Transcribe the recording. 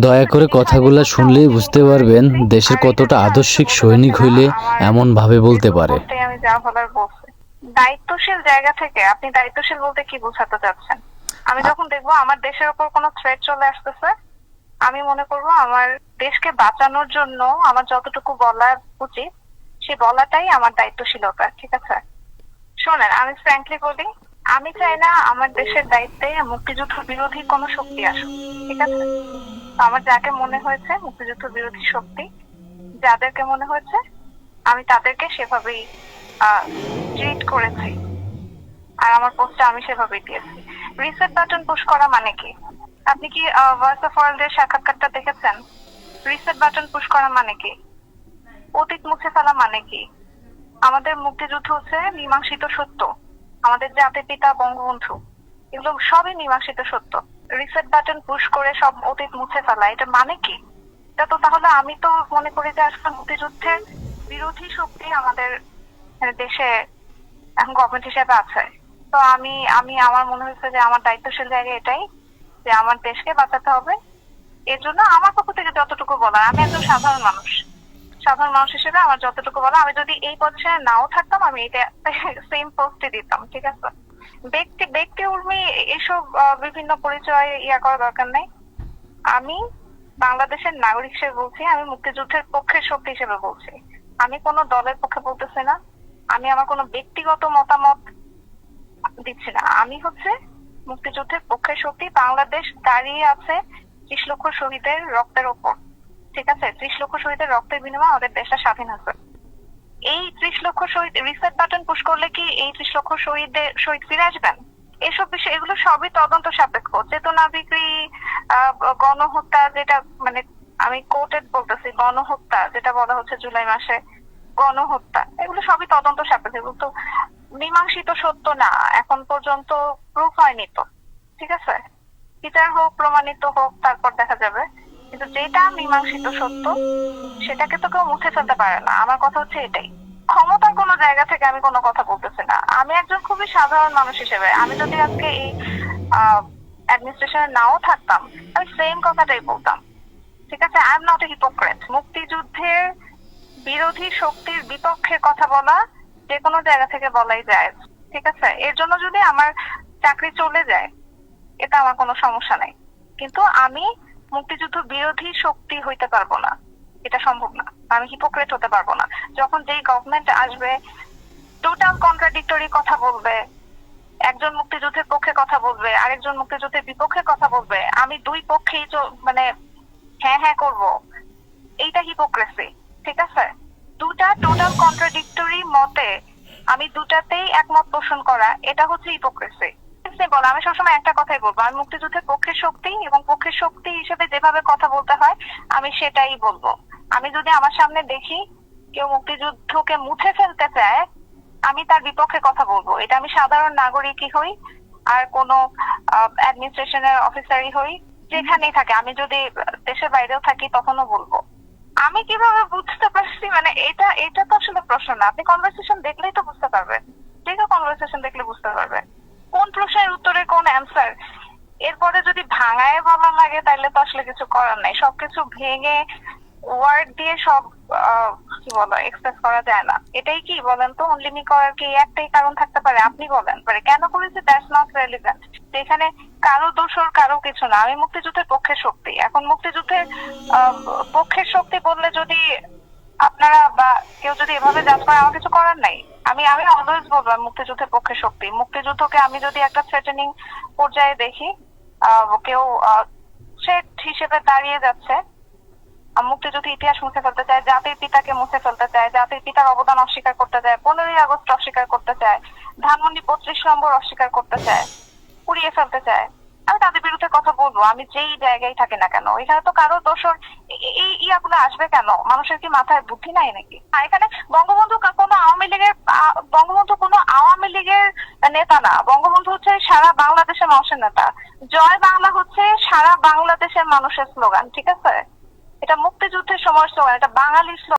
দয়া করে কথাগুলো শুনলেই বুঝতে পারবেন দেশের কতটা আদর্শিক সৈনিক হইলে এমন ভাবে বলতে পারে। আমি যা বলার বলছি। দায়িত্বশীল জায়গা থেকে আপনি দায়িত্বশীল বলতে কি বোঝাতে চাচ্ছেন? আমি যখন দেখবো আমার দেশের উপর কোনো থ্রেট চলে আসতেছে, আমি মনে করবো আমার দেশকে বাঁচানোর জন্য আমার যতটুকু বলা উচিত সেই বলাটাই আমার দায়িত্বশীলতা। ঠিক আছে, শোনেন, আমি ফ্র্যাঙ্কলি বলি, আমি চাই না আমার দেশের দায়িত্বে মুক্তিযুদ্ধ বিরোধী কোনো শক্তি আসুক। ঠিক আছে, তো আমার যাকে মনে হয়েছে মুক্তিযুদ্ধ বিরোধী শক্তি, যাদেরকে মনে হয়েছে, আমি তাদেরকে সেভাবেই ট্রিট করেছি, আর আমার পোস্টটা আমি সেভাবেই দিয়েছি। রিসেট বাটন পুশ করা মানে কি? আপনি কি ভয়েস অফ ওয়ার্ল্ডের সাক্ষাৎকারটা দেখেছেন? রিসেট বাটন পুশ করা মানে কি? অতীত মুছে ফেলা মানে কি? আমাদের মুক্তিযুদ্ধ হচ্ছে মীমাংসিত সত্য, আমাদের জাতির পিতা বঙ্গবন্ধু, এগুলো সবই মীমাংসিত সত্য। রিসেট বাটন পুশ করে সব অতীত মুছে ফেলা, এটা মানে কি? এটা তো তাহলে আমি তো মনে করি যে আসলে মুক্তিযুদ্ধের বিরোধী শক্তি আমাদের দেশে এখন গভর্নমেন্ট হিসেবে আছে। তো আমি আমি আমার মনে হয়েছে যে আমার দায়িত্বশীল জায়গা এটাই যে আমার দেশকে বাঁচাতে হবে। এর জন্য আমার পক্ষ থেকে যতটুকু বলা, আমি একজন সাধারণ মানুষ, সাধারণ মানুষ হিসেবে আমার যতটুকু বলা, আমি যদি এই পথে নাও থাকতাম আমি এটা সেম পোস্টে দিতাম। ঠিক আছে, ব্যক্তি ব্যক্তি উর্মি এসব বিভিন্ন পরিচয় ইয়া করা দরকার নেই। আমি বাংলাদেশের নাগরিক হিসেবে বলছি, আমি মুক্তিযুদ্ধের পক্ষের শক্তি হিসেবে বলছি, আমি কোনো দলের পক্ষে বলতেছি না, আমি আমার কোনো ব্যক্তিগত মতামত দিচ্ছি না। আমি হচ্ছে মুক্তিযুদ্ধের পক্ষের শক্তি। বাংলাদেশ দাঁড়িয়ে আছে 30 লক্ষ শহীদের রক্তের ওপর। ঠিক আছে, 30 লক্ষ শহীদের রক্তের বিনিময়ে আমাদের দেশটা স্বাধীন হয়েছে। এই 30 লক্ষ শহীদ, রিসেট বাটন পুশ করলে কি এই 30 লক্ষ শহীদ ফিরে আসবেন? এসব বিষয়, এগুলো সবই তদন্ত সাপেক্ষ। চেতনা বিক্রি, গণহত্যা, যেটা মানে আমি কোর্টেড বলতেছি, গণহত্যা যেটা বলা হচ্ছে জুলাই মাসে গণহত্যা, এগুলো সবই তদন্ত সাপেক্ষ, এগুলো তো মীমাংসিত সত্য না, এখন পর্যন্ত প্রুফ হয়নি তো। ঠিক আছে, বিচার হোক, প্রমাণিত হোক, তারপর দেখা যাবে। কিন্তু যেটা মীমাংসিত সত্য সেটাকে তো কেউ মুছে ফেলতে পারে না। আমার কথা হচ্ছে এটাই। ক্ষমতার কোনো জায়গা থেকে আমি কোনো কথা বলতেছি না, আমি একজন খুবই সাধারণ মানুষ হিসেবে, আমি যদি আজকে এই অ্যাডমিনিস্ট্রেশনে নাও থাকতাম আমি সেম কথাটাই বলতাম। ঠিক আছে, I am not a hypocrite. মুক্তিযুদ্ধের বিরোধী শক্তির বিপক্ষে কথা বলা যে কোনো জায়গা থেকে বলাই যায়। ঠিক আছে, এর জন্য যদি আমার চাকরি চলে যায় এটা আমার কোনো সমস্যা নাই, কিন্তু আমি মুক্তিযুদ্ধ বিরোধী শক্তি হইতে পারবো না, এটা সম্ভব না। আমি হিপোক্রেট হতে পারবো না। যখন যেই গভর্নমেন্ট আসবে টোটাল কন্ট্রাডিক্টরি কথা বলবে, একজন মুক্তিযুদ্ধের পক্ষে কথা বলবে, আরেকজন মুক্তিযুদ্ধের বিপক্ষে কথা বলবে, আমি দুই পক্ষেই মানে হ্যাঁ হ্যাঁ করবো, এইটা হিপোক্রেসি। ঠিক আছে, দুটা টোটাল কন্ট্রাডিক্টরি মতে আমি দুটাতেই একমত পোষণ করা, এটা হচ্ছে হিপোক্রেসি। বল, আমি সবসময় একটা কথাই বলবো, আমি মুক্তিযুদ্ধের পক্ষের শক্তি এবং পক্ষের শক্তি হিসেবে যেভাবে কথা বলতে হয় আমি সেটাই বলবো। আমি যদি আমার সামনে দেখি কেউ মুক্তিযুদ্ধকে মুছে ফেলতে চায় আমি তার বিপক্ষে কথা বলবো, এটা আমি সাধারণ নাগরিকই হই আর কোনো অ্যাডমিনিস্ট্রেশনের অফিসারই হই, যেখানেই থাকে, আমি যদি দেশের বাইরেও থাকি তখনও বলবো। আমি কিভাবে বুঝতে পারছি, মানে এটা এটা তো আসলে প্রশ্ন না, আপনি কনভারসেশন দেখলেই তো বুঝতে পারবেন, ঠিক আছে, কনভারসেশন দেখলে বুঝতে পারবেন কোন প্রশ্নের উত্তরে কোন অ্যান্সার। এরপরে যদি ভাঙায় বলা লাগে তাহলে তো আসলে কিছু করার নাই, সবকিছু ভেঙে ওয়ার্ড দিয়ে সব কি বলো এক্সপ্রেস করা যায় না। এটাই কি বলেন তো, অনলিমি করার কি একটাই কারণ থাকতে পারে? আপনি বলেন পারে কেন করেছে, দ্যাটস নট রেলিভেন্ট। এখানে কারো দোষর কারো কিছু না, আমি মুক্তিযুদ্ধের পক্ষের শক্তি। এখন মুক্তিযুদ্ধের পক্ষের শক্তি বললে যদি আপনারা বা কেউ যদি এভাবে জাজ করে আমার কিছু করার নাই। আমি আমি অলওয়েজ বলবো মুক্তিযুদ্ধের পক্ষে শক্তি। মুক্তিযুদ্ধকে আমি যদি একটা থ্রেটেনিং পর্যায়ে দেখি, কেউ থ্রেট হিসেবে দাঁড়িয়ে যাচ্ছে, মুক্তিযুদ্ধ ইতিহাস মুছে ফেলতে চায়, জাতির পিতাকে মুছে ফেলতে চায়, জাতির পিতার অবদান অস্বীকার করতে চায়, 15ই আগস্ট অস্বীকার করতে চায়, ধানমন্ডি 25 নম্বর অস্বীকার করতে চায়, পুড়িয়ে ফেলতে চায়, আমি তাদের বিরুদ্ধে কথা বলবো, আমি যেই জায়গায় থাকি না কেন। এখানে তো কারো দোষর এই ইয়াগুলো আসবে কেন? মানুষের কি মাথায় বুদ্ধি নাই নাকি? এখানে বঙ্গবন্ধু কোনো আওয়ামী লীগের বঙ্গবন্ধু কোনো আওয়ামী লীগের নেতা না, বঙ্গবন্ধু হচ্ছে সারা বাংলাদেশের মানুষের নেতা। জয় বাংলা হচ্ছে সারা বাংলাদেশের মানুষের স্লোগান। ঠিক আছে, এটা মুক্তিযুদ্ধের সময় স্লোগান, এটা বাঙালির স্লোগান।